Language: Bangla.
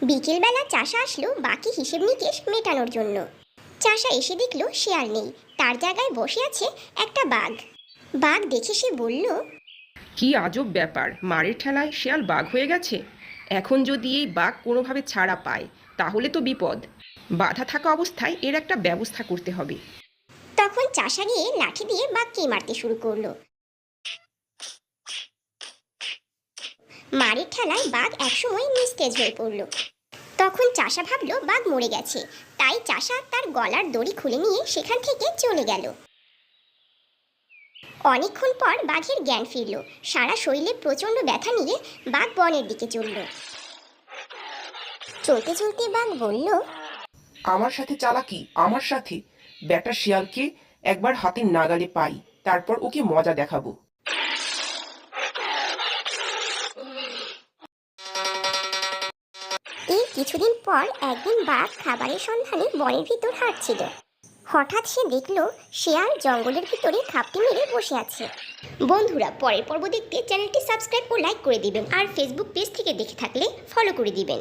বিকেলবেলা চাষা আসলো বাকি হিসেব নিকেশ মেটানোর জন্য। চাষা এসে দেখলো শেয়াল নেই, তার জায়গায় বসে আছে একটা বাঘ। বাঘ দেখে সে বলল, কি আজব ব্যাপার, মারের ঠেলায় শেয়াল বাঘ হয়ে গেছে। এখন যদি এই বাঘ কোনোভাবে ছাড়া পায় তাহলে তো বিপদ। বাধা থাকা অবস্থায় এর একটা ব্যবস্থা করতে হবে। তখন চাষা গিয়ে লাঠি দিয়ে বাঘকে মারতে শুরু করলো। মারের ঠেলায় বাঘ একসময় নিস্তেজ হয়ে পড়ল। তখন চাষা ভাবলো বাঘ মরে গেছে, তাই চাষা তার গলার দড়ি খুলে নিয়ে সেখান থেকে চলে গেল। অনেকক্ষণ পর বাঘের জ্ঞান ফিরল। সারা শরীরে প্রচন্ড ব্যথা নিয়ে বাঘ বনের দিকে চলল। চলতে চলতে বাঘ বলল, আমার সাথে চালাকি, আমার সাথে ব্যাটা শিয়ালকে একবার হাতের নাগালে পাই, তারপর ওকে মজা দেখাবো। এই কিছুদিন পর একদিন বাঘ খাবারের সন্ধানে বনের ভিতর হাঁটছিল। হঠাৎ সে দেখল শেয়াল জঙ্গলের ভিতরে খাপটি মেরে বসে আছে। বন্ধুরা, পরের পর্ব দেখতে চ্যানেলটি সাবস্ক্রাইব ও লাইক করে দিবেন, আর ফেসবুক পেজ থেকে দেখে থাকলে ফলো করে দিবেন।